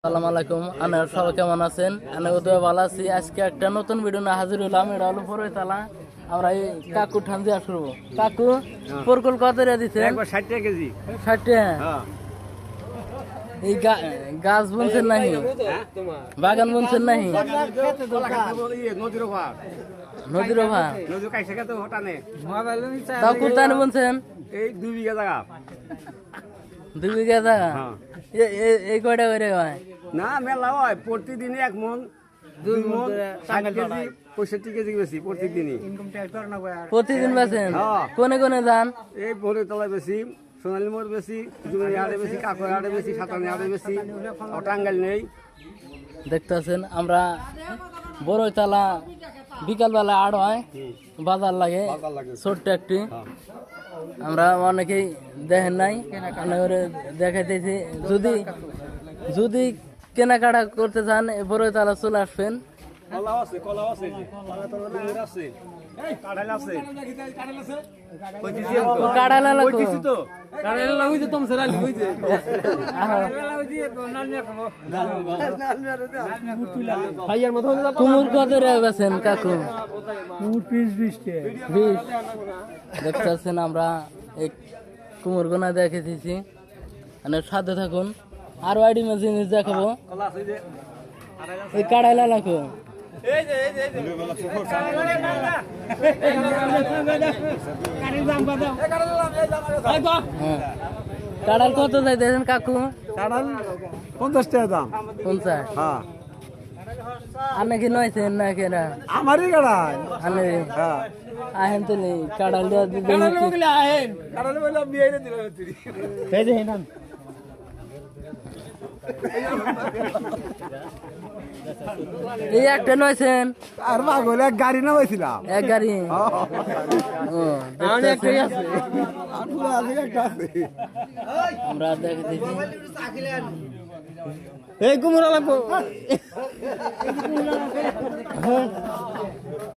আসসালামু আলাইকুম, আপনারা সবাই কেমন আছেন? আমি উদয় ভালো আছি। আজকে একটা নতুন ভিডিও না হাজির হলাম। এটা হলো বড়ইতলা। আমরা এই কাকু ঠান দিয়ে আসবো। কাকু পরকুল কত রে দিছে? 60 টাকা কেজি। 60 টাকা। এই গাছ বুনছেন নাহি? বাগান বুনছেন নাহি? নদীর ওভার তাও কোথায় বুনছেন? এই 2 বিঘা জায়গা। 2 বিঘা জায়গা। এই কয়টা করে হয়? না মেলা হয়, প্রতিদিন 1 মন 2 মন 60 কেজি 65 কেজি বেশি প্রতিদিনই। প্রতিদিন বেচেন? কোনে কোনে যান? এই বড়ইতলা বেশি, সোনালী মোড় বেশি, জুমারি হাটে বেশি, কাকর হাটে বেশি, সাতানি হাটে বেশি, টাঙ্গাইল নেই। দেখতেছেন আমরা বড়ইতলা বিকালবেলা আড় হয়, বাজার লাগে ছোট্ট একটি। আমরা অনেকেই দেখেন নাই, দেখাইতেছি। যদি কেনাকাটা করতে চান বড়ইতলা চলে আসবেন। কুমুর কত বেছেন কাকু? 20 দেখতেছেন আমরা এই কুমুর গোনা দেখেছি। মানে সাথে থাকুন, আরো আইডিমে জিনিস দেখাবো। এই কাড়াইলা লাখো কাড়াল কত যাই দেখেন কাকু? কাঁঠাল 50 টাকা দাম। 50? হ্যাঁ, আপনি কি নয়ছেন না কেনা? আমারই কাঁঠাল। আনে হ্যাঁ, আহেন তো নেই কাড়াল দেওয়া দিবেন। কাঁঠাল বলে বিয়ে দিলাম তুই। এই দেখেন এই একটা নয়ছেন আর মা বলে এক গাড়ি নামাইছিলাম। এক গাড়ি। আমরা দেখেছি এই কুমড়া লাগবো।